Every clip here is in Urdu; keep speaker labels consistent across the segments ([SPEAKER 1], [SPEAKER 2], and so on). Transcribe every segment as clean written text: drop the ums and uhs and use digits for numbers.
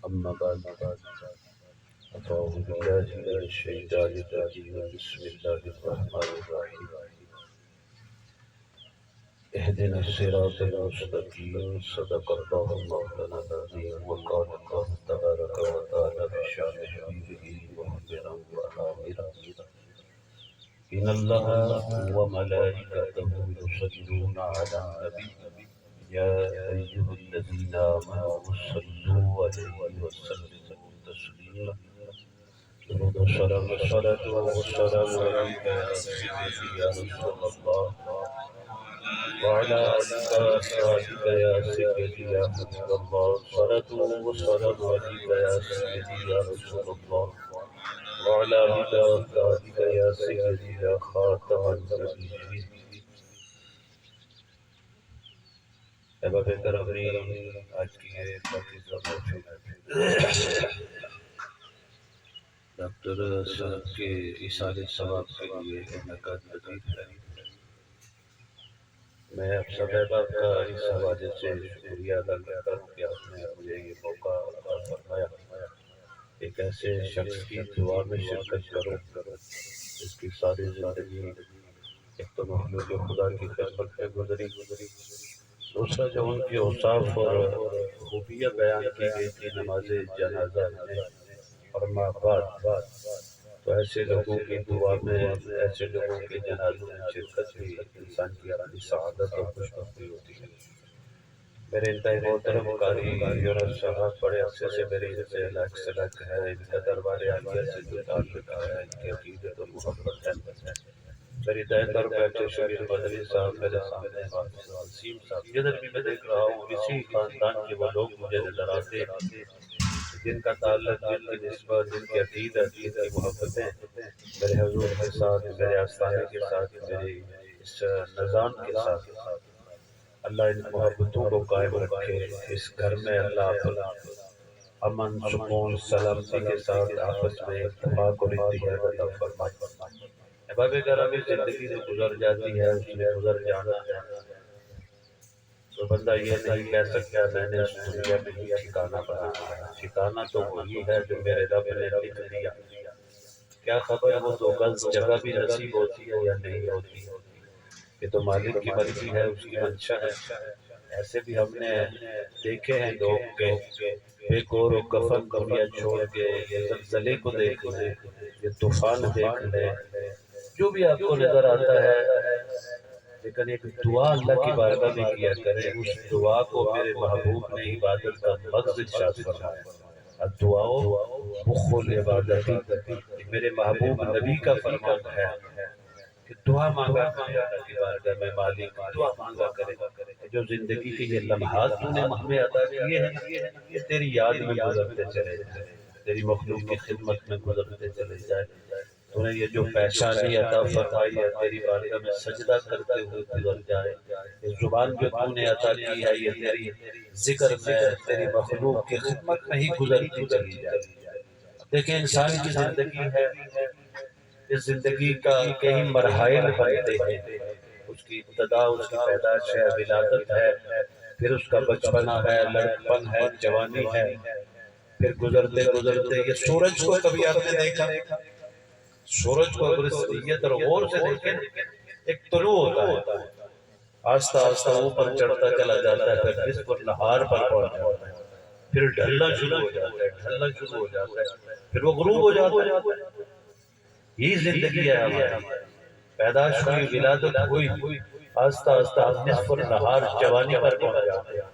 [SPEAKER 1] أما بعد فأعوذ بالله من الشيطان الرجيم بسم الله الرحمن الرحيم اهدنا الصراط المستقيم صدق الله مولانا العظيم وقال الله تبارك وتعالى بشأن حبيبه محمدا وآمرا إن الله وملائكته يصلون على النبي يا أيها الذين آمنوا صلوا عليه وسلموا تسليما درود و سلام الصلاة والسلام عليك يا سيدي يا رسول الله وعلى آلك وأصحابك يا سيدي يا حبيب الله صلاة والسلام عليك يا سيدي يا رسول الله وعلى آلك وأصحابك يا سيدي يا خاتم النبيين احباب کرمی آج کی یہ پاکیزہ محفل ڈاکٹر صاحب کے ایصال ثواب کے لیے انعقاد پذیر ہے۔ میں آپ سب احباب کا اس حوالے سے شکریہ ادا کرتا ہوں کہ آپ نے مجھے یہ موقع عطا فرمایا، ایک ایسے شخص کی دعا میں شرکت کروں جس کی ساری زندگی ایک تو مخلوق خدا کی خدمت میں گزری، دوسرا جو ان کی اوصاف اور خوبیاں بیان کی گئی تھی نماز جنازہ میں اور ماں بعد، تو ایسے لوگوں کی دعا میں، ایسے لوگوں کے جنازوں میں شرکت بھی انسان کی اپنی سعادت اور خوشبختی ہوتی ہے۔ میرے انتہائی محترم قاری یونس صاحب بڑے عرصے سے میری ان سے الگ سلگ ہے، ان کا دربار عالیہ سے جو تعلق ہے، ان کی عقیدت اور محبت ہے۔ میری دائیں طرف بیٹھے شبیر مدنی صاحب میرے سامنے وسیم صاحب، جدھر بھی میں دیکھ رہا ہوں اسی خاندان کے وہ لوگ مجھے نظر آتے ہیں جن کا تعلق، جن کی نسبت، جن کی عقیدت، جن کی محبتیں میرے حضور کے ساتھ، میرے آستانے کے ساتھ، میرے اس نظام کے ساتھ۔ اللہ ان محبتوں کو قائم رکھے، اس گھر میں اللہ امن، سکون، سلامتی کے ساتھ آپس میں اتفاق اور اتحاد عطا فرمائے۔ احباب گرامی، زندگی جو گزر جاتی ہے اس میں گزر جانا ہے، تو بندہ یہ نہیں کہہ سکتا میں نے اس دنیا میں ہی ٹھکانہ بنانا ہے۔ ٹھکانہ تو وہی ہے جو میرے رب نے لکھ دیا، کیا خبر وہ دو گز جگہ بھی نصیب ہوتی ہے یا نہیں ہوتی، یہ تو مالک کی مرضی ہے، اس کی منشا ہے۔ ایسے بھی ہم نے دیکھے ہیں لوگ کہ بے گور و کفن دنیا چھوڑ کے یہ زلزلے کو دیکھ لیں، یہ طوفان دیکھ لیں، جو بھی آپ کو نظر آتا ہے، لیکن ایک دعا اللہ کی بارگاہ میں کیا کرے۔ اس دعا کو میرے محبوب نے عبادت کا مغز ارشاد فرمایا، الدعاء مخ العبادت، میرے محبوب نبی کا فرمان ہے کہ دعا مانگا کرے اللہ کی بارگاہ میں، مالک دعا مانگا کرے جو زندگی کے یہ لمحات تو نے ہمیں عطا کیے ہیں یہ تیری یاد میں گزرتے چلے جائے، تیری مخلوق کی خدمت میں گزرتے چلے جائے۔ تو نے یہ جو پیشانی عطا فرمائی ہے تیری بارگاہ میں سجدہ کرتے ہوئے گزر جائے، یہ زبان جو تو نے عطا کی ہے یہ تیری ذکر میں، تیری مخلوق کی خدمت میں ہی گزرتی چلی جائے۔ دیکھیں انسان کی زندگی ہے، اس زندگی کا کئی مراحل بنتے ہیں، اس کی ابتدا، اس کی پیدائش ہے، ولادت ہے، پھر اس کا بچپنا ہے، لڑکپن ہے، جوانی ہے، پھر گزرتے گزرتے یہ سورج کو کبھی آپ نے دیکھا؟ سورج کو اگر اس نیت اور غور سے دیکھیں ایک طلوع ہوتا ہے، آہستہ آہستہ اوپر چڑھتا چلا جاتا ہے، پھر نصف النہار پر پہنچ جاتا ہے، پھر ڈھلنا شروع ہو جاتا ہے، ڈھلنا شروع ہو جاتا ہے، پھر وہ غروب ہو جاتا ہے۔ یہی زندگی ہے ہماری، پیدائش ہوئی، ولادت ہوئی، آہستہ آہستہ ہم نصف النہار جوانی پر پہنچ جاتے ہیں،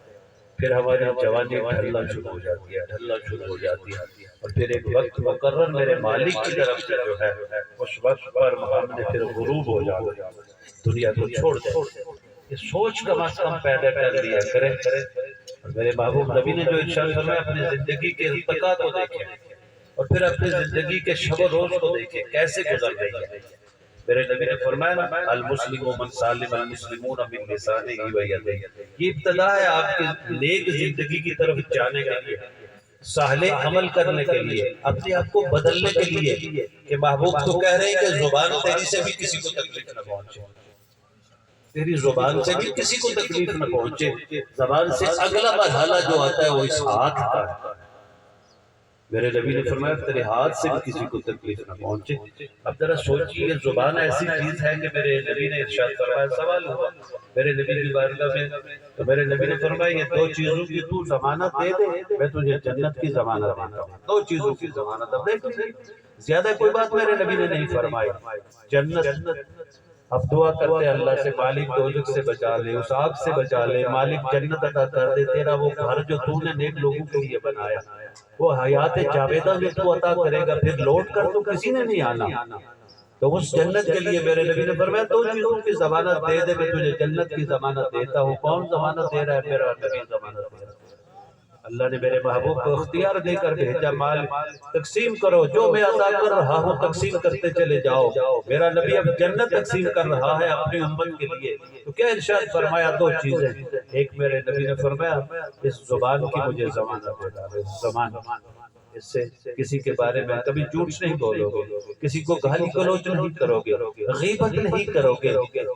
[SPEAKER 1] پھر ہماری جوانی ڈھلنا شروع ہو جاتی ہے، ڈھلنا شروع ہو جاتی ہے، اور پھر ایک وقت مقرر میرے مالک کی طرف سے جو ہے اس وقت پر ہم نے پھر غروب ہو جانا، دنیا کو چھوڑ دیں۔ یہ سوچ کم از کم پیدا کر لیا کریں، اور میرے محبوب نبی نے جو ارشاد فرمایا اپنی زندگی کے ارتقا کو دیکھیں اور پھر اپنی زندگی کے شب و روز کو دیکھیں کیسے گزر رہی ہے۔ میرے نبی نے فرمایا نا المسلم من سالم المسلمون من لسانہ و یدہ، یہ ابتدا ہے آپ کی نیک زندگی کی طرف جانے کے لیے، صالح عمل کرنے کے لیے، اپنے آپ کو بدلنے کے لیے، کہ محبوب تو کہہ رہے ہیں کہ زبان تیری سے بھی کسی کو تکلیف نہ پہنچے، تیری زبان سے بھی کسی کو تکلیف نہ پہنچے۔ زبان سے اگلا مرحلہ جو آتا ہے وہ اس ہاتھ کا ہے، میرے نبی نے فرمایا تیرے ہاتھ سے بھی کسی کو تکلیف نہ پہنچے۔ اب ذرا سوچیے یہ زبان ایسی چیز ہے کہ میرے نبی نے ارشاد فرمایا، سوال ہوا میرے نبی کی بارگاہ میں، تو میرے نبی نے فرمایا یہ دو چیزوں کی تو ضمانت دے دے میں تجھے جنت کی ضمانت دیتا ہوں۔ دو چیزوں کی ضمانت، اب دیکھ زیادہ کوئی بات میرے نبی نے نہیں فرمائی، جنت۔ اب دعا کرتے اللہ سے مالک دوزخ سے بچا لے، اس آگ سے بچا لے، مالک جنت عطا کر دے، تیرا وہ گھر جو تو نے نیک لوگوں کے لیے بنایا، وہ حیات جاویدہ جو تو عطا کرے گا، پھر لوٹ کر تو کسی نے نہیں آنا، تو اس جنت کے لیے میرے نبی نے فرمایا دو چیزوں کی ضمانت دے دے میں تجھے جنت کی ضمانت دیتا ہوں۔ کون ضمانت دے رہا ہے؟ میرا نبی ضمانت دے رہا ہے۔ اللہ نے میرے محبوب کو اختیار دے کر بھیجا، مال تقسیم کرو، جو میں عطا کر رہا ہوں تقسیم کرتے چلے جاؤ۔ میرا نبی اب جنت تقسیم کر رہا ہے اپنی امت کے لیے، تو کیا ارشاد فرمایا؟ دو چیزیں، ایک میرے نبی نے فرمایا اس زبان کی مجھے ضمانت دے دے، زبان اس سے کسی کے بارے میں کبھی جھوٹ نہیں بولو گے، کسی کو گالی گلوچ نہیں کرو گے، غیبت نہیں کرو گے،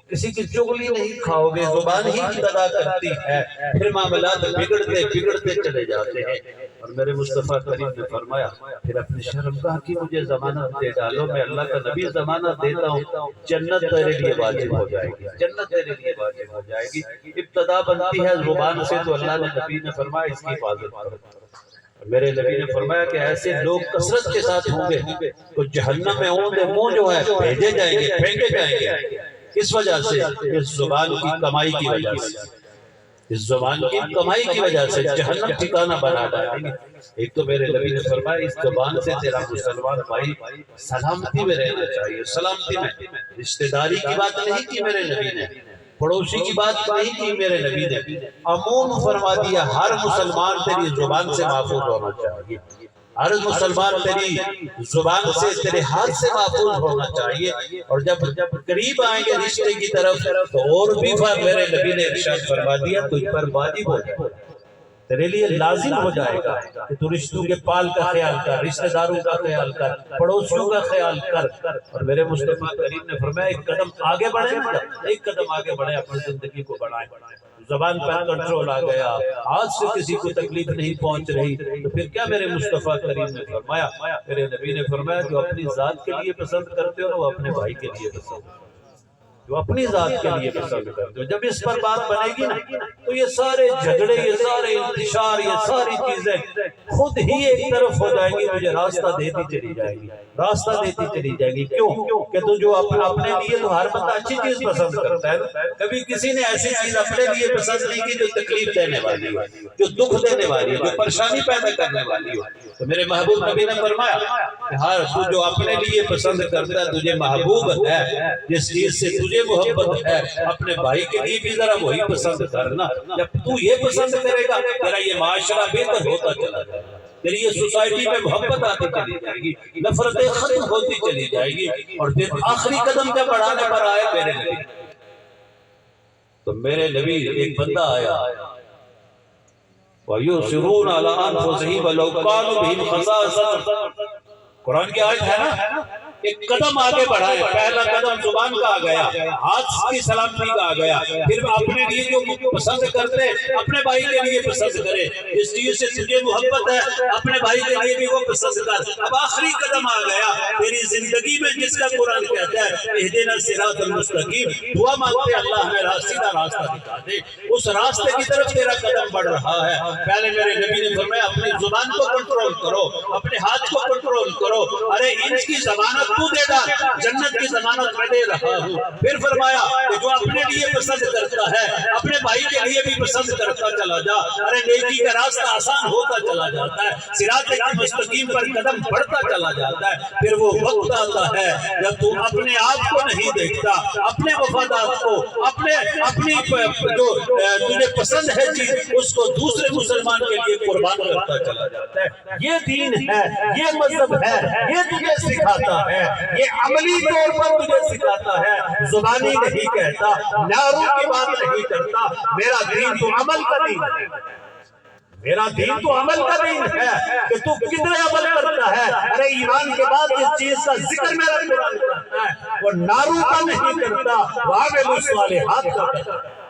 [SPEAKER 1] کسی کی چغلی نہیں کھاؤ گے۔ زبان ہی ابتدا کرتی ہے، پھر معاملات بگڑتے بگڑتے چلے جاتے ہیں۔ اور میرے مصطفیٰ کریم نے فرمایا پھر اپنی شرمگاہ کی مجھے ضمانت دے ڈالو، میں اللہ کا نبی ضمانت دیتا ہوں جنت تیرے لیے واجب ہو جائے گی، جنت تیرے لیے واجب ہو جائے گی۔ ابتدا بنتی ہے زبان سے، تو اللہ نے نبی نے فرمایا اس کی حفاظت کرو۔ میرے نبی نے فرمایا کہ ایسے لوگ کثرت کے ساتھ ہوں گے تو جہنم میں اوندے منہ جو ہے بھیجے جائیں گے، پھینکے جائیں گے، اس وجہ سے اس زبان کی کمائی کی وجہ سے، اس زبان کی کمائی کی وجہ سے جہنم ٹھکانہ بنا ڈالیں گے۔ ایک تو میرے نبی نے فرمایا اس زبان سے تیرا مسلمان بھائی سلامتی میں رہنا چاہیے، سلامتی میں، رشتہ داری کی بات نہیں کی میرے نبی نے، پڑوسی کی بات نہیں کی میرے نبی نے، عموم فرما دیا ہر مسلمان تیری زبان سے محفوظ ہونا چاہیے، ہر مسلمان تیری زبان سے، تیرے ہاتھ سے محفوظ ہونا چاہیے۔ اور جب قریب آئیں گے رشتے کی طرف تو اور بھی میرے نبی نے ارشاد فرما دیا تجھ پر واجب ہو جائے، تیرے لیے لازم ہو جائے گا کہ تو رشتوں کے پال کا خیال کر، رشتہ داروں کا خیال کر، پڑوسیوں کا خیال کر۔ اور میرے مصطفیٰ کریم نے فرمایا ایک قدم آگے بڑھیں، ایک قدم آگے بڑھیں، اپنی زندگی کو بڑھائیں۔ زبان پر کنٹرول آ گیا، ہاتھ سے کسی کو تکلیف نہیں پہنچ رہی، تو پھر کیا میرے مصطفیٰ کریم نے فرمایا؟ میرے نبی نے فرمایا جو اپنی ذات کے لیے پسند کرتے ہو وہ اپنے بھائی کے لیے پسند کرتے ہو، جو اپنی ذات کے لیے پسند کرتے ہو۔ جب اس پر بات بنے گی نا تو یہ سارے جھگڑے، یہ سارے انتشار، یہ ساری چیزیں خود ہی ایک طرف ہو جائیں گی، مجھے راستہ دیتی چلی جائے گی، راستہ دیتی چلی جائے گی۔ کیوں کہ تو جو اپنے لیے تو ہر بندہ اچھی چیز پسند کرتا ہے، کبھی کسی نے ایسی چیز اپنے لیے پسند نہیں کی جو تکلیف دینے والی ہو، جو دکھ دینے والی ہو، جو پریشانی پیدا کرنے والی ہو۔ تو میرے محبوب نبی نے فرمایا کہ ہر تو جو اپنے لیے پسند کرتا ہے تجھے محبوب ہے، جس چیز سے تجھے محبت ہے اپنے بھائی کے لیے بھی ذرا وہی پسند کرنا۔ جب تو یہ پسند کرے گا تیرا یہ معاشرہ بہتر ہوتا چلا جائے گا، تیری یہ سوسائٹی میں محبت آتی چلی جائے گی، نفرتیں ختم ہوتی چلی جائے گی۔ اور پھر آخری قدم جب بڑھانے پر آئے میرے نبی، تو میرے نبی ایک بندہ آیا، وَيُؤْثِرُونَ عَلَىٰ أَنفُسِهِمْ وَلَوْ كَانُوا بِهِمْ خَصَاصَةٌ، قرآن کی آیت ہے نا، ایک قدم آگے بڑھائے، پہلا قدم زبان کا آ گیا، ہاتھ کی سلامتی کا آ گیا، پھر اپنے لیے جو پسند کرتے اپنے بھائی کے لیے پسند کرے، جس چیز سے تجھے محبت ہے اپنے بھائی کے لیے بھی وہ پسند کر۔ اب آخری قدم آ گیا تیری زندگی میں، جس کا قرآن کہتا ہے اہدنا الصراط المستقیم، دعا مانگتے اللہ ہمیں سیدھا راستہ دکھا دے، اس راستے کی طرف تیرا قدم بڑھ رہا ہے۔ پہلے میرے نبی نے فرمایا اپنی زبان کو کنٹرول کرو، اپنے ہاتھ کو کنٹرول کرو، ارے انچ کی ضمانت تو دے دا، جنت کی ضمانت میں دے رہا ہوں۔ پھر فرمایا کہ جو اپنے لیے پسند کرتا ہے اپنے بھائی کے لیے بھی پسند کرتا چلا جا، ارے نیکی کا راستہ آسان ہوتا چلا جاتا ہے، صراط مستقیم پر قدم بڑھتا چلا جاتا ہے۔ پھر وہ وقت آتا ہے جب تو اپنے آپ کو نہیں دیکھتا، اپنے مفادات کو، اپنی جو تجھے پسند ہے چیز اس کو دوسرے مسلمان کے لیے قربان کرتا چلا جاتا ہے۔ یہ دین ہے، یہ مذہب ہے، یہ تجھے سکھاتا ہے، یہ عملی طور پر تجھے سکھاتا ہے، زبانی نہیں کہتا، نعروں کی بات نہیں کرتا۔ میرا دین تو عمل کا دین ہے، میرا دین تو عمل کا دین ہے کہ تو کتنے عمل کرتا ہے۔ ارے ایمان کے بعد اس چیز کا ذکر میرا قرآن کرتا ہے، وہ نعروں کا نہیں کرتا، وَعَمِلُوا الصَّالِحَاتِ کا کرتا ہے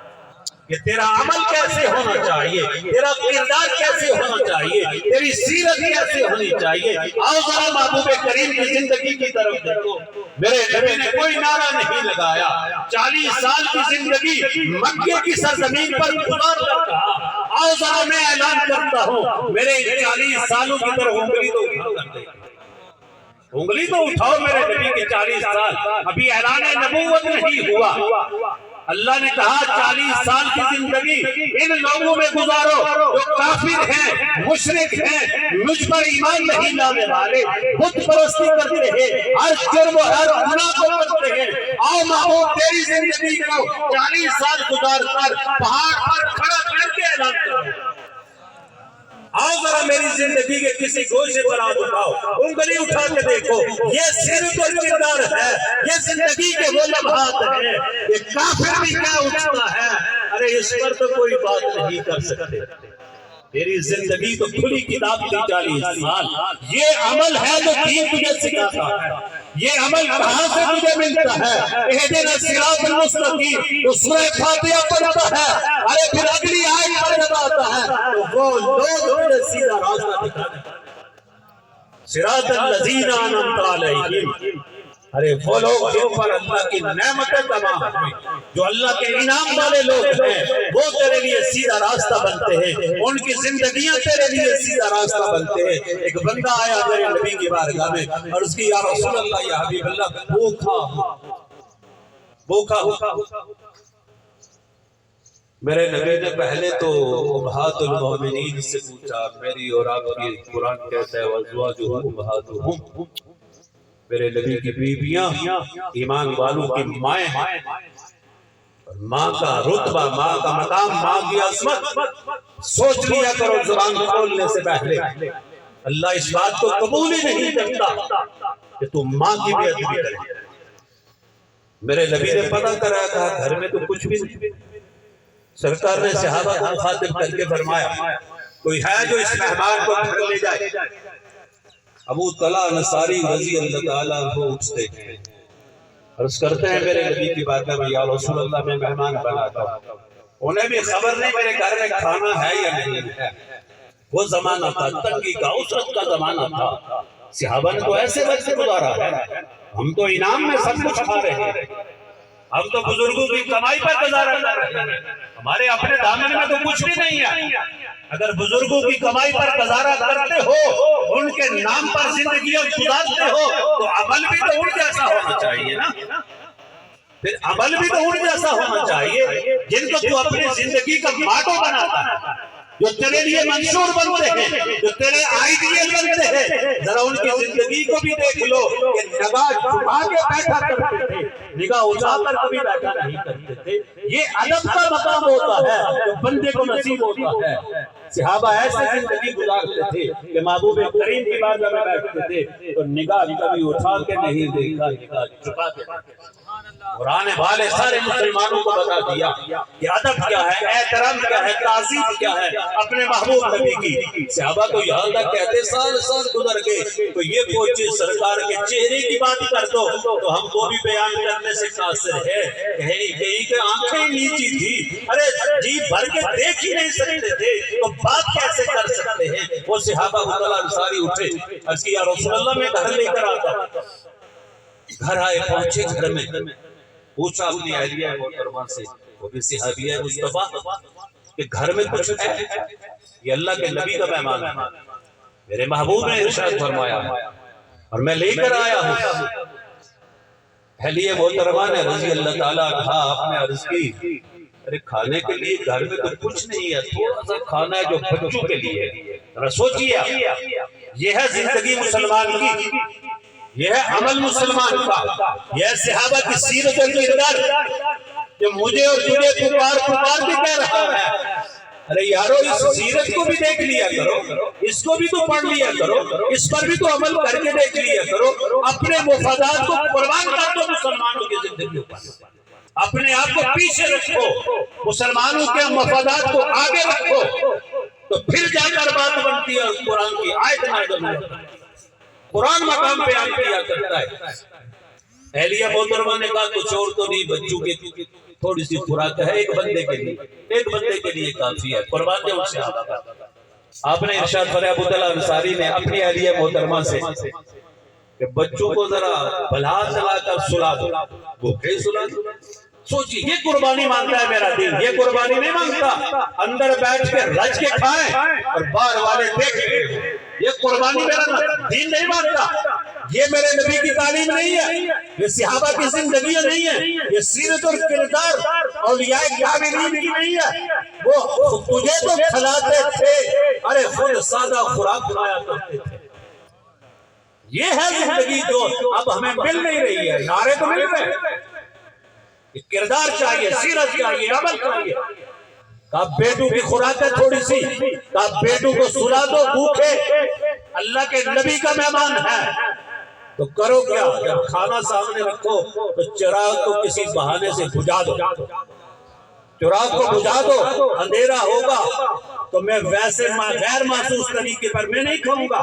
[SPEAKER 1] کہ تیرا عمل کیسے ہونا چاہیے، تیرا کردار کیسے ہونا چاہیے، تیری میری سیرت ایسی ہونی چاہیے۔ آؤ ذرا محبوب کریم کی زندگی کی طرف دیکھو، میرے نبی نے کوئی نعرہ نہیں لگایا، 40 سال کی زندگی مکے کی سرزمین پر گزار کر کہا آؤ ذرا میں اعلان کرتا ہوں، میرے 40 سالوں کی طرف انگلی تو اٹھا کر دیکھو، انگلی تو اٹھاؤ میرے نبی کے 40 سال، ابھی اعلان نبوت نہیں ہوا۔ اللہ نے کہا 40 سال کی زندگی ان لوگوں میں گزارو جو کافر ہیں، مشرک ہیں، مجھ پر ایمان نہیں لانے والے، بت پرستی کرتے ہیں، ہر جرم و ہر گناہ کو کرتے ہیں۔ آؤ محبوب تیری زندگی کو 40 سال گزار کر پہاڑ پر کھڑا کر کے اعلان کرو، آؤ ذرا میری زندگی کے کسی گوشے پر ہاتھ اٹھاؤ، انگلی اٹھا کے دیکھو، یہ سیرت اور کردار ہے، یہ زندگی کے وہ لمحات ہیں، یہ کافر بھی کیا اٹھتا ہے، ارے اس پر تو کوئی بات نہیں کر سکتے۔ تیری زندگی تو کھلی کتاب کی 40 سال، یہ عمل ہے جو دین تجھے سکھاتا ہے، یہ عمل کہاں سے تجھے ملتا ہے؟ اہدنا الصراط المستقیم تو سورہ فاتحہ پڑھتا ہے، ارے پھر اگلی آیت پر جب آتا ہے تو وہ لوگ تجھے سیدھا راستہ دکھاتے ہیں، صراط الذین انعمت علیہم، ارے وہ لوگ جن پر اللہ کی نعمتیں تمام ہوئی، جو اللہ کے انعام والے لوگ ہیں، وہ تیرے لیے سیدھا راستہ بنتے ہیں، ان کی زندگیاں تیرے لیے سیدھا راستہ بنتے ہیں۔ ایک بندہ آیا میرے نبی کی بارگاہ میں اور اس کی یا رسول اللہ یا حبیب اللہ بھوکا ہوں۔ میرے نبی نے پہلے تو امہات المومنین سے پوچھا، میری اور آپ کی قرآن کہتا ہے وَأَزْوَاجُهُ أُمَّهَاتُهُمْ، میرے نبی کی بیویاں ایمان والوں کی مائیں ہیں، اور ماں کا رتبہ، ماں کا مقام، ماں کی عظمت سوچ لیا کرو زبان کھولنے سے پہلے۔ اللہ اس بات کو قبول ہی نہیں کرتا کہ تم ماں کی بے ادبی کرے۔ میرے نبی نے پتہ کرایا تھا گھر میں تو کچھ بھی نہیں، سرکار نے صحابہ کو مخاطب کر کے فرمایا کوئی ہے جو اس مہمان کو گھر لے جائے؟ ابو طلحہ انصاری رضی اللہ تعالیٰ عنہ اٹھتے ہیں، عرض کرتے ہیں میرے نبی کی بارگاہ میں یا رسول اللہ میں مہمان بناتا ہوں، انہیں بھی خبر نہیں میرے گھر میں کھانا ہے یا نہیں ہے۔ وہ زمانہ تھا تنگی کا، عسرت کا زمانہ تھا، صحابہ نے تو ایسے وقت گزارا ہے، ہم تو انعام میں سب کچھ کھا رہے ہیں، ہم تو بزرگوں کی کمائی پر گزارا کر رہے ہیں، ہمارے اپنے دامن میں تو کچھ بھی نہیں ہے۔ اگر بزرگوں کی کمائی پر گزارا کرتے ہو، ان کے نام پر زندگیاں گزارتے ہو، تو عمل بھی تو ان جیسا ہونا چاہیے نا، پھر عمل بھی تو ان جیسا ہونا چاہیے جن کو تو اپنی زندگی کا ماٹو بناتا ہے، جو تیرے لیے منشور بنتے ہیں، جو تیرے آئیڈیل بنتے ہیں۔ ذرا ان کی زندگی کو بھی دیکھ لو کہ نگاہ چھپا کے بیٹھا کرتے تھے، نگاہ اٹھا کر کبھی بیٹھا نہیں کرتے تھے۔ یہ ادب کا مقام ہوتا ہے جو بندے کو نصیب ہوتا ہے۔ صحابہ ایسے زندگی گزارتے تھے کہ محبوب کریم کی بارگاہ میں بیٹھتے تھے تو نگاہ کبھی اٹھا کے نہیں دیکھا، نگاہ چھپا کے بیٹھتے۔ قرآن والے سارے مسلمانوں کو بتا دیا کہ ادب کیا ہے، احترام کیا ہے، تعظیم کیا ہے اپنے محبوب نبی کی۔ صحابہ تو یہاں تک کہتے سال گزر گئے تو یہ پوچھے سرکار کے چہرے کی بات کر دو تو ہم کو بھی بیان کرنے سے قاصر ہے، کہیں کہ آنکھیں نیچی تھی، ارے جی بھر کے دیکھ ہی نہیں سکتے تھے تو بات کیسے کر سکتے ہیں۔ وہ صحابہ ابوالطلحہ انصاری اٹھے، عرض کیا رسول اللہ میں گھر لے کر آتا، گھر آئے پہنچے، گھر میں پوچھا اپنی اہلیہ محترمہ سے، وہ بھی صحابی ہے مصطفیٰ، کہ گھر میں کچھ ہے؟ یہ اللہ کے نبی کا مہمان ہے، میرے محبوب نے ارشاد فرمایا اور میں لے کر آیا ہوں۔ اہلیہ محترمہ نے رضی اللہ تعالیٰ عنہا آپ نے عرض کی ارے کھانے کے لیے گھر میں تو کچھ نہیں ہے، تھوڑا سا کھانا ہے جو بچوں کے لیے ہے۔ سوچیے یہ ہے زندگی مسلمان کی، یہ ہے عمل مسلمان کا، یہ ہے صحابہ کی سیرت و کردار جو مجھے اور تجھے پکار بھی کہہ رہا ہے۔ ارے یارو اس سیرت کو بھی دیکھ لیا کرو، اس کو بھی تو پڑھ لیا کرو، اس پر بھی تو عمل کر کے دیکھ لیا کرو، اپنے مفادات کو قربان کر دو مسلمانوں کی زندگیوں پر، اپنے آپ کو پیچھے رکھو، مسلمانوں کے مفادات کو آگے رکھو، تو پھر جا کر بات بنتی ہے قرآن کی آیت نازل ہوتی ہے، قرآن مقام بیان کیا کرتا ہے۔ اہلیہ محترمہ نے کہا کچھ اور تو نہیں، بچوں کی تھوڑی سی خوراک ہے، ایک بندے کے لیے کافی ہے، قربان دے ان سے آدھا۔ آپ نے ارشاد فرمایا ابو طلحہ انصاری نے اپنی اہلیہ محترمہ سے کہ بچوں کو ذرا بھلا چلا کر سلا دو، بھوکے سلا دو۔ سوچیے یہ قربانی مانگتا ہے میرا دین، یہ قربانی نہیں مانگتا اندر بیٹھ کے رج کے کھائیں اور باہر والے دیکھیں، یہ قربانی میرا دین نہیں مانگتا، یہ میرے نبی کی تعلیم نہیں ہے، یہ صحابہ کی زندگیاں نہیں ہے، یہ سیرت اور کردار اولیاء کاملین کی نہیں ہے۔ وہ تجھے تو کھلاتے تھے، ارے خود سادہ خوراک کھایا کرتے تھے۔ یہ ہے زندگی جو اب ہمیں مل نہیں رہی ہے، نعرے تو مل رہے، کردار چاہیے، سیرت چاہیے، عمل چاہیے۔ کہا بیٹوں کی خوراک ہے تھوڑی سی، کہا بیٹوں کو سلا دو بھوکے، اللہ کے نبی کا مہمان ہے تو کرو کیا؟ جب کھانا سامنے رکھو تو چراغ کو کسی بہانے سے بجھا دو، چراغ کو بجھا دو، اندھیرا ہوگا تو میں ویسے غیر محسوس طریقے پر میں نہیں کھاؤں گا،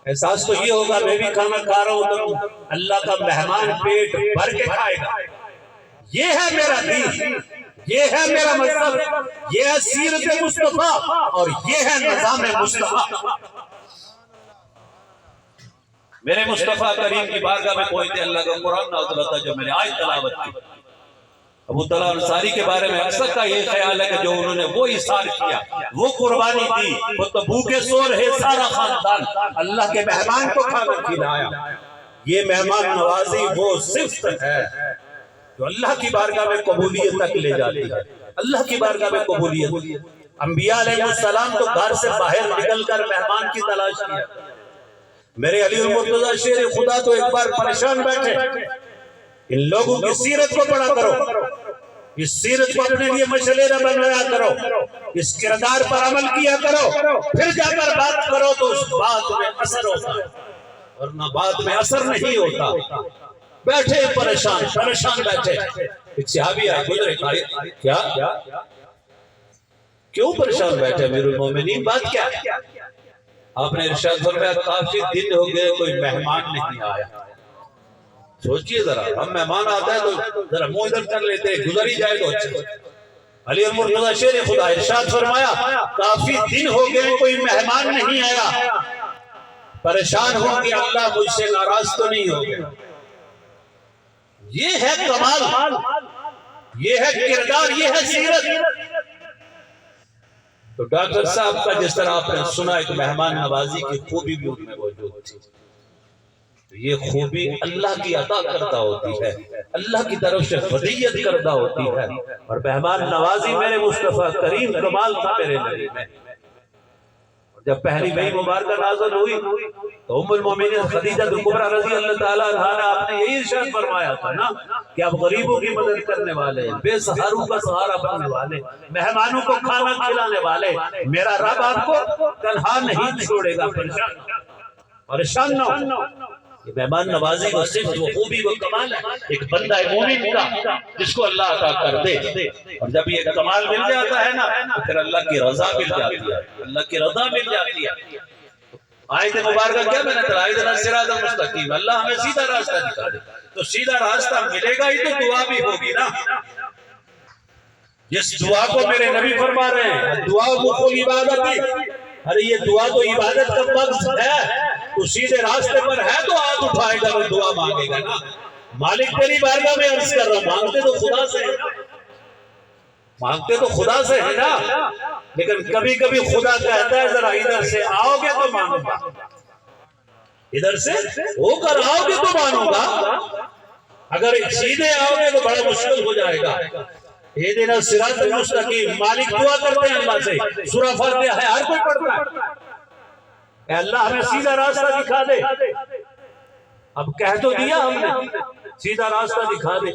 [SPEAKER 1] احساس تو یہ ہوگا میں بھی کھانا کھا رہا ہوں تو اللہ کا مہمان پیٹ بھر کے کھائے گا۔ یہ ہے میرا دین، یہ ہے میرا مذہب، یہ ہے سیرت مصطفیٰ اور یہ ہے نظام مصطفیٰ۔ میرے مصطفیٰ کریم کی بارگاہ میں پہنچتے اللہ کا قرآن نازل ہوتا جو میں نے آج تلاوت کی۔ ابو طلحہ انصاری کے بارے میں اکثر کا یہ خیال ہے کہ جو انہوں نے وہ اثار کیا، وہ قربانی دی، وہ تو بھوکے سو رہے سارا خاندان، اللہ کے مہمان کو کھانا کھلایا۔ یہ مہمان نوازی وہ صفت ہے جو اللہ کی بارگاہ میں قبولیت تک لے جاتی ہے، اللہ کی بارگاہ میں قبولیت۔ انبیاء علیہ السلام تو گھر سے باہر نکل کر مہمان کی تلاش کیا۔ میرے علی المرتضی شیر خدا تو ایک بار پریشان بیٹھے، ان لوگوں کی سیرت کو پڑھا کرو، اس سیرت کو اپنے لیے مشعلہ بنایا کرو، اس کردار پر عمل کیا کرو، پھر جا کر بات کرو تو اس بات میں اثر ہوتا ہے، ورنہ بات میں اثر نہیں ہوتا۔ بیٹھے پریشان بیٹھے، ایک صحابی آئے گزرے، کیا کیوں پریشان بیٹھے امیر المومنین، بات کیا؟ آپ نے ارشاد فرمایا کافی دن ہو گئے کوئی مہمان نہیں آیا۔ سوچئے ذرا، ہم مہمان آتا ہے تو ذرا منہ ادھر کر لیتے ہیں، گزر ہی جائے تو اچھا۔ علی المرتضی شیر خدا ارشاد فرمایا کافی دن ہو گئے کوئی مہمان نہیں آیا، پریشان ہو کہ اللہ مجھ سے ناراض تو نہیں ہو گیا۔ یہ ہے کمال، یہ ہے کردار، یہ ہے سیرت۔ تو ڈاکٹر صاحب کا جس طرح آپ نے سنا ایک مہمان نوازی کی خوبی بھی ان میں موجود تھی، تو یہ خوبی اللہ کی عطا کرتا ہوتی ہے، اللہ کی طرف سے ہدیت کردہ ہوتی ہے، اور مہمان نوازی میرے مصطفیٰ کریم کمال تھا میرے نبی میں۔ جب پہلی وحی مبارکہ نازل ہوئی تو ام المومنین خدیجہ کبریٰ رضی اللہ تعالیٰ عنہا نے آپ نے یہی ارشاد فرمایا تھا نا کہ آپ غریبوں کی مدد کرنے والے، بے سہاروں کا سہارا بننے والے، مہمانوں کو کھانا کھلانے والے، میرا رب آپ کو تنہا نہیں چھوڑے گا، پریشان نہ ہو۔ یہ مہمان نوازی کو صرف وہ خوبی وہ کمال ہے ایک بندہ مومن کا جس کو اللہ عطا کر دے، اور جب یہ کمال مل جاتا ہے نا تو پھر اللہ کی رضا مل جاتی ہے، اللہ کی رضا مل جاتی ہے۔ آیت مبارکہ کیا میں نے کہا اہدنا الصراط المستقیم، اللہ ہمیں سیدھا راستہ دکھا دے، تو سیدھا راستہ ملے گا ہی تو دعا بھی ہوگی نا۔ جس دعا کو میرے نبی فرما رہے ہیں دعا مخل عبادتی، ارے یہ دعا تو عبادت کا وقت ہے، تو سیدھے راستے پر ہے تو ہاتھ اٹھائے گا اور دعا مانگے گا نا۔ مالک تیری بارگاہ میں عرض کر رہا ہوں، مانگتے تو خدا سے ہے نا، مانگتے تو خدا سے ہے نا، لیکن کبھی کبھی خدا کہتا ہے ذرا ادھر سے آؤ گے تو مانوں گا، ادھر سے ہو کر آؤ گے تو مانوں گا، اگر سیدھے آؤ گے تو بڑا مشکل ہو جائے گا۔ اہدنا الصراط المستقیم، مالک دعا کرتے ہیں اللہ سے، سورہ فاتحہ ہے ہر کوئی پڑھتا ہے، اے اللہ ہمیں سیدھا راستہ دکھا دے۔ اب کہہ تو دیا ہم نے سیدھا راستہ دکھا دے،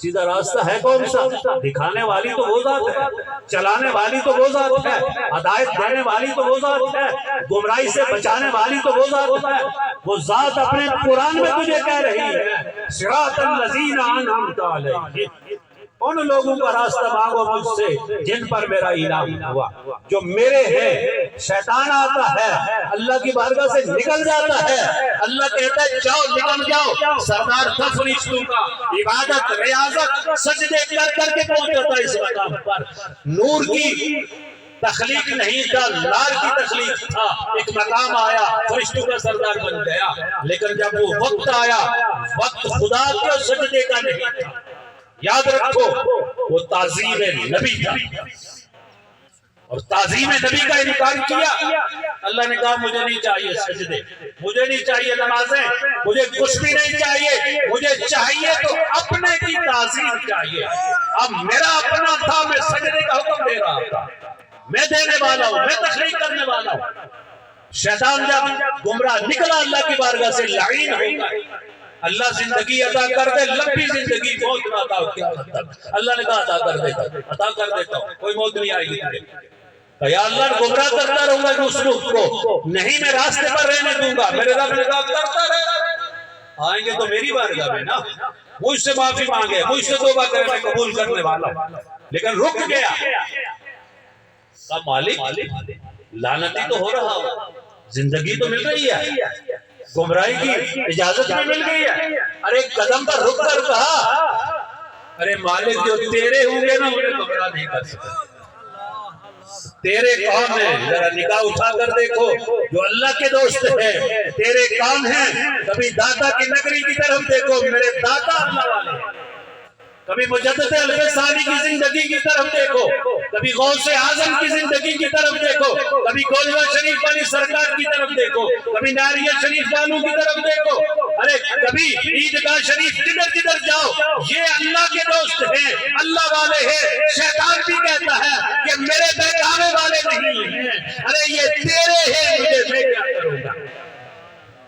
[SPEAKER 1] سیدھا راستہ ہے کون سا؟ دکھانے والی تو وہ ذات ہے، چلانے والی تو وہ ذات ہے، ہدایت دینے والی تو وہ ذات ہے، گمراہی سے بچانے والی تو وہ ذات ہے۔ وہ ذات اپنے قرآن میں تجھے کہہ رہی ہے صراط الذین انعمت علیہم، ان لوگوں کا راستہ مانگو مجھ سے جن پر میرا انعام ہوا، جو میرے ہیں۔ شیطان آتا ہے اللہ کی بارگاہ سے نکل جاتا ہے، اللہ کہتا ہے جاؤ نکل جاؤ، سردار تھا فرشتوں کا، عبادت ریاضت سجدے کر کر کے پہنچتا ہے اس مقام پر، نور کی تخلیق نہیں تھا، نار کی تخلیق تھا۔ ایک مقام آیا، فرشتوں کا سردار بن گیا، لیکن جب وہ وقت آیا، وقت خدا کے سجدے کا نہیں تھا۔ یاد رکھو، وہ تعظیم نبی تھا، اور تعظیم نبی کا انکار کیا۔ اللہ نے کہا مجھے نہیں چاہیے سجدے، مجھے نہیں چاہیے نمازیں، مجھے کچھ بھی نہیں چاہیے، مجھے چاہیے تو اپنے کی تعظیم چاہیے۔ اب میرا اپنا تھا، میں سجدے کا حکم دے رہا تھا، میں دینے والا ہوں، میں تخلیق کرنے والا ہوں۔ شیطان جب گمراہ نکلا اللہ کی بارگاہ سے، لعین ہو گئے۔ اللہ زندگی عطا کر دے، لمبی زندگی، موت نہ عطا کر۔ اللہ نے کہا عطا کر دیتا ہوں، عطا کر دیتا ہوں، کوئی موت نہیں آئے گی تجھے۔ یا اللہ گمراہ کرتا رہوں گا اس روح کو، نہیں میں راستے پر رہنے دوں گا۔ میرے رب نے کہا کرتا رہے، آئیں گے تو میری بارگاہ میں نا، مجھ سے معافی مانگے، مجھ سے توبہ کرے، میں قبول کرنے والا ہوں۔ لیکن رک گیا، کہا مالک لعنتی تو ہو رہا ہوں، زندگی تو مل رہی ہے، گمراہی کی اجازت بھی مل گئی ہے۔ ارے قدم پر رک کر کہا ارے مالک جو تیرے ہوں گے نا انہیں گمراہ نہیں کر سکتے، تیرے کام ہیں، ذرا نگاہ اٹھا کر دیکھو، جو اللہ کے دوست ہیں تیرے کام ہیں۔ کبھی داتا کی نگری کی طرف دیکھو، میرے داتا اللہ والے ہیں۔ کبھی مجدد الف ثانی کی زندگی کی طرف دیکھو، کبھی غوث اعظم کی زندگی کی طرف دیکھو، کبھی گولوہ شریف والی سرکار کی طرف دیکھو، کبھی ناریہ شریف والوں کی طرف دیکھو، ارے کبھی عیدگاہ شریف، جدھر جدھر جاؤ یہ اللہ کے دوست ہیں، اللہ والے ہیں۔ شیطان بھی کہتا ہے کہ میرے بہکانے والے نہیں ہیں، ارے یہ تیرے ہیں، مجھے میں کیا کروں گا۔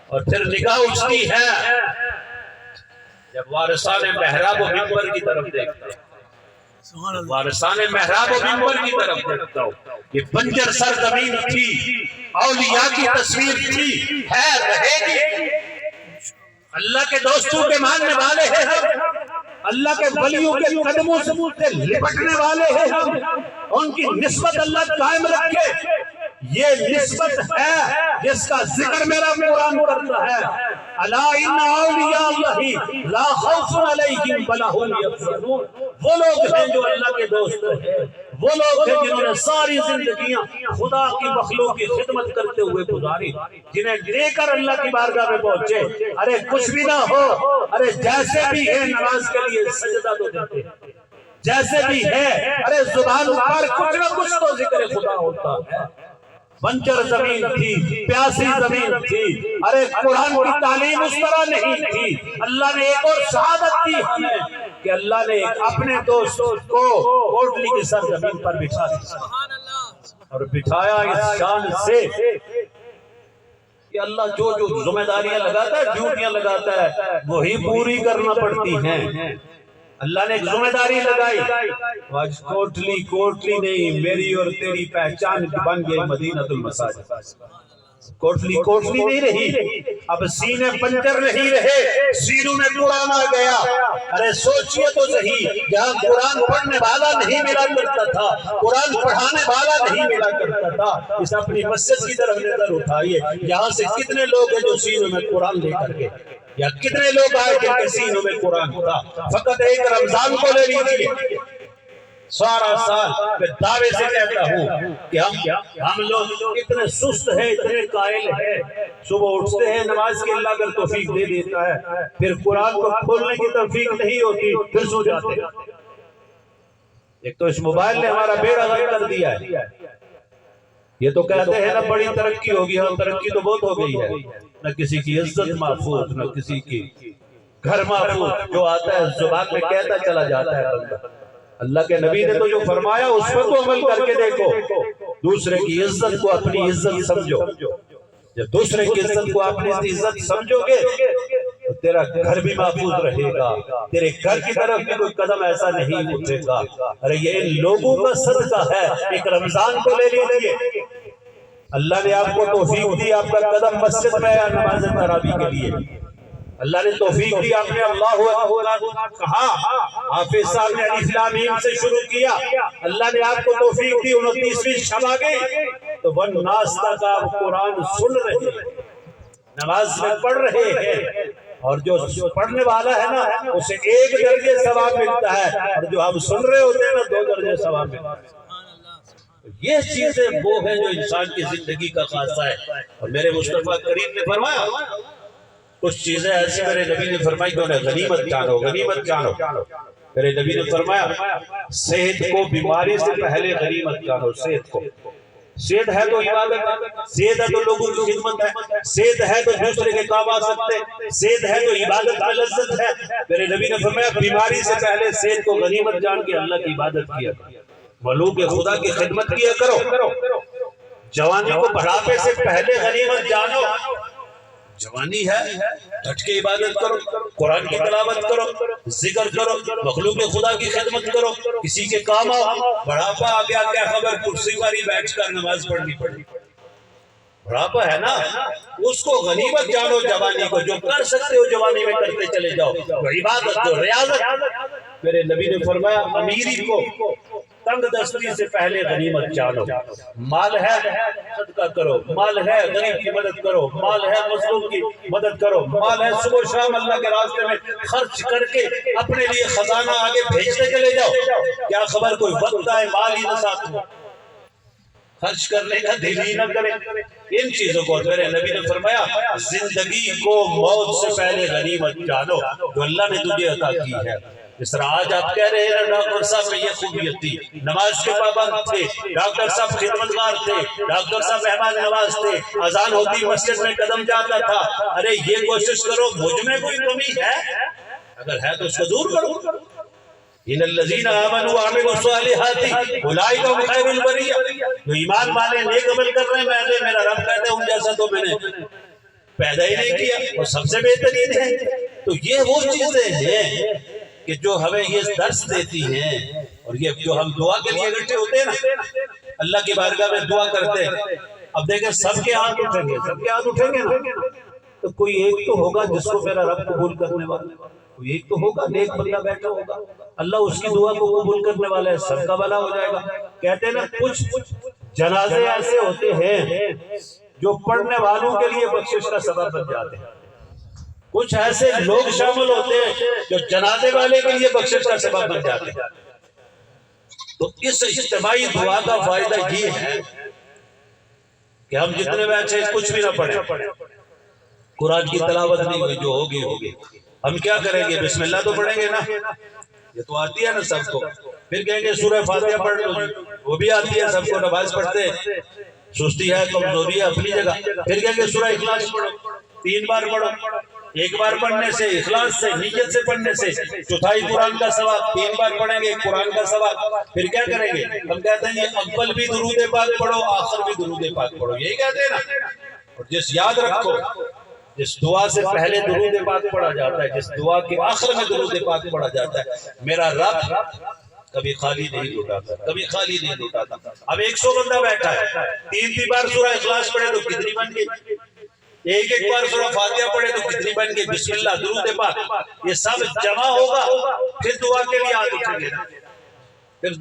[SPEAKER 1] اور پھر نگاہ اٹھتی ہے جب وارثان محراب و منبر کی طرف دیکھتا ہوں، وارثان محراب و منبر کی طرف دیکھتا ہوں، یہ بنجر سرزمین تھی، اولیاء کی تصویر تھی، ہے رہے گی۔ اللہ کے دوستوں کے ماننے والے ہیں ہم، اللہ کے ولیوں کے قدموں سے لپٹنے والے ہیں ہم، ان کی نسبت اللہ قائم رکھے۔ یہ نسبت ہے جس کا ذکر میرا قرآن کرتا ہے، الا ان اولیاء اللہ لا خوف علیہم ولا هم یحزنون۔ وہ لوگ ہیں جو اللہ کے دوست ہیں، وہ لوگ ہیں جنہوں نے ساری زندگیاں خدا کی مخلوق کی خدمت کرتے ہوئے گزاری، جنہیں لے کر اللہ کی بارگاہ میں پہنچے۔ ارے کچھ بھی نہ ہو، ارے جیسے بھی ہے نماز کے لیے سجدہ تو دیتے ہیں، جیسے بھی ہے ارے زبان پر کچھ نہ کچھ تو ذکر خدا ہوتا ہے۔ بنجر زمین تھی، پیاسی زمین تھی، ارے قرآن کی تعلیم اس طرح نہیں تھی۔ اللہ نے ایک اور شہادت دی ہمیں کہ اللہ نے اپنے دوست کو کوٹلی کی سرزمین پر بٹھا دیا، اور بٹھایا اس شان سے کہ اللہ جو جو ذمہ داریاں لگاتا ہے، ڈیوٹیاں لگاتا ہے، وہی پوری کرنا پڑتی ہیں۔ اللہ نے ذمہ داری لگائی، آج کوٹلی نہیں، میری اور تیری پہچان بن گئی مدینہ المساجد۔ کوٹلی نہیں رہی، اب سینے پنجر نہیں رہے، سینوں میں قرآن آ گیا۔ ارے سوچئے تو صحیح، جہاں قرآن پڑھنے والا نہیں ملا کرتا تھا، قرآن پڑھانے والا نہیں ملا کرتا تھا، اس اپنی مسجد کی طرف نظر اٹھائیے، یہاں سے کتنے لوگ ہیں جو سینوں میں قرآن لے کر گئے، یا کتنے لوگ آئے جن کے سینوں میں قرآن تھا۔ فقط ایک رمضان کو لے لیجئے، سارا سال میں دعوے سے کہتا ہوں کہ ہم لوگ اتنے سست ہیں، اتنے قائل ہیں، صبح اٹھتے ہیں نماز کے، اللہ اگر توفیق دے دیتا ہے، پھر قرآن کو کھولنے کی توفیق نہیں ہوتی، پھر سو جاتے ہیں۔ ایک تو اس موبائل نے ہمارا بیڑا غرق کر دیا ہے۔ یہ تو کہتے ہیں نا بڑی ترقی ہوگی، ہاں ترقی تو بہت ہو گئی ہے، نہ کسی کی عزت محفوظ، نہ کسی کی گھر محفوظ، جو آتا ہے زبان میں کہتا چلا جاتا ہے بندہ۔ اللہ کے نبی نے تو جو فرمایا اس پر تو عمل کر کے دیکھو، دوسرے کی عزت کو اپنی عزت سمجھو، جب دوسرے کی عزت کو اپنی عزت سمجھو گے تو تیرا گھر بھی محفوظ رہے گا، تیرے گھر کی طرف بھی کوئی قدم ایسا نہیں اٹھے گا۔ ارے یہ ان لوگوں کا صدقہ ہے، ایک رمضان کو لے لیجئے، اللہ نے آپ کو توفیق دی، آپ کا قدم مسجد میں آیا نماز تراویح کے لیے، اللہ نے توفیق دی، آپ نے اللہ اکبر کہا، حافظ صاحب نے الف لام میم سے شروع کیا، اللہ نے آپ کو توفیق دی، 29ویں شب آ گئی تو والناس تک آپ قرآن سن رہے ہیں، نماز میں پڑھ رہے ہیں، اور جو پڑھنے والا ہے نا اسے 1 درجے ثواب ملتا ہے، اور جو ہم سن رہے ہوتے ہیں نا 2 درجے ثواب ملتا ہے۔ یہ چیزیں وہ ہیں جو انسان کی زندگی کا خاصہ ہے. اور میرے مصطفیٰ کریم نے فرمایا کچھ چیزیں ایسی میرے نبی نے فرمائی کہ انہیں غنیمت جانو، غنیمت جانو. میرے نبی نے فرمایا صحت کو بیماری سے پہلے غنیمت جانو. صحت کو، صحت ہے تو عبادت، صحت ہے تو لوگوں کی خدمت ہے، صحت ہے تو دوسرے کے کام آ سکتے، صحت ہے تو عبادت میں لذت ہے. میرے نبی نے فرمایا بیماری سے پہلے صحت کو غنیمت جان کے اللہ کی عبادت کیا کرو، مخلوق خدا کی خدمت کیا کرو. جوانی کو بڑھاپے سے پہلے غنیمت جانو. جوانی ہے ڈٹ کے عبادت کرو، قرآن کی تلاوت کرو، ذکر کرو، مخلوق خدا کی خدمت کرو، کسی کے کام آؤ. بڑھاپا آ گیا کیا خبر، کرسی پر ہی بیٹھ کر نماز پڑھنی پڑی. بڑھاپا ہے نا، اس کو غنیمت جانو. جوانی کو جو کر سکتے ہو جوانی میں کرتے چلے جاؤ. عبادت جو ریاضت، میرے نبی نے فرمایا امیری کو تنگ دستی سے پہلے غنیمت جانو. مال ہے صدقہ کرو، مال ہے غریب کی مدد کرو، مال ہے مظلوم کی مدد کرو، مال ہے صبح و شام اللہ کے راستے میں خرچ کر کے اپنے لیے خزانہ آگے بھیجتے چلے جاؤ. کیا خبر کوئی وقت آئے مال ہی نہ ساتھ ہو، خرچ کرنے کا دل ہی نہ کرے. ان چیزوں کو میرے نبی نے فرمایا زندگی کو موت سے پہلے غنیمت جانو جو اللہ نے تجھے عطا کی ہے. اس طرح آج آپ کہہ رہے ہیں ڈاکٹر صاحب میں یہ خوبیت تھی، نماز کے پابند تھے، ڈاکٹر صاحب خدمتگار تھے، ڈاکٹر صاحب مہمان نواز تھے، اذان ہوتی مسجد میں قدم جاتا تھا. ارے یہ کوشش کرو مجھ میں کوئی کمی ہے، اگر ہے تو اس کو دور کرو. ان الذین آمنوا وعملوا الصالحات اولئک هم خیر البریہ. جو ایمان والے نیک عمل کر رہے ہیں میرا رب کہتا ہے ان جیسا تو میں نے پیدا ہی نہیں کیا، وہ سب سے بہترین ہے. تو یہ وہ چیزیں ہیں کہ جو ہمیں یہ درس دیتی ہیں. اور یہ جو ہم دعا کے لیے اکٹھے ہوتے ہیں نا، اللہ کی بارگاہ میں دعا کرتے ہیں. اب دیکھیں سب کے ہاتھ اٹھیں گے، سب کے ہاتھ اٹھیں گے نا، تو کوئی ایک تو ہوگا جس کو میرا رب قبول کرنے والا، کوئی ایک تو ہوگا نیک بندہ بیٹھا ہوگا، اللہ اس کی دعا کو قبول کرنے والا ہے، سب کا بھلا ہو جائے گا. کہتے ہیں نا کچھ جنازے ایسے ہوتے ہیں جو پڑھنے والوں کے لیے بخشش کا سبب بن جاتے ہیں، کچھ ایسے لوگ شامل ہوتے ہیں جو جنازے والے کے لیے بخشش کا سبب بن جاتے ہیں. تو اس اجتماعی دعا کا فائدہ یہ ہے کہ ہم جتنے بیٹھے کچھ بھی نہ پڑھیں، قرآن کی تلاوت نہیں ہوئی، جو ہوگی ہوگی. ہم کیا کریں گے، بسم اللہ تو پڑھیں گے نا، یہ تو آتی ہے نا سب کو. پھر کہیں گے سورہ فاتحہ پڑھ لو، وہ بھی آتی ہے سب کو، نماز پڑھتے ہیں، سستی ہے کمزوری ہے اپنی جگہ. پھر کہیں گے سورہ اخلاص پڑھو، 3 بار پڑھو. ایک بار پڑھنے سے، اخلاص سے، نیت سے پڑھنے سے 4 قرآن کا ثواب، 3 بار پڑھیں گے قرآن کا ثواب. پھر کیا کریں گے، ہم کہتے ہیں یہ اول بھی درود پاک پڑھو، آخر بھی درود پاک پڑھو، یہی کہتے ہیں نا. اور جس یاد رکھو جس دعا سے پہلے درود پاک پڑھا جاتا ہے، جس دعا کے آخر میں درود پاک پڑھا جاتا ہے، میرا رب کبھی خالی نہیں لوٹاتا، کبھی خالی نہیں لوٹاتا. اب 100 بندہ بیٹھا ہے، 3 بار سورہ اخلاص پڑھے تو کتنی بن گئی، ایک بار سورہ فاتحہ پڑھے تو کتنی بن گئی، بسم اللہ درود پاک، یہ سب جمع ہوگا پھر دعا کے لیے ہاتھ اٹھیں گے. پھر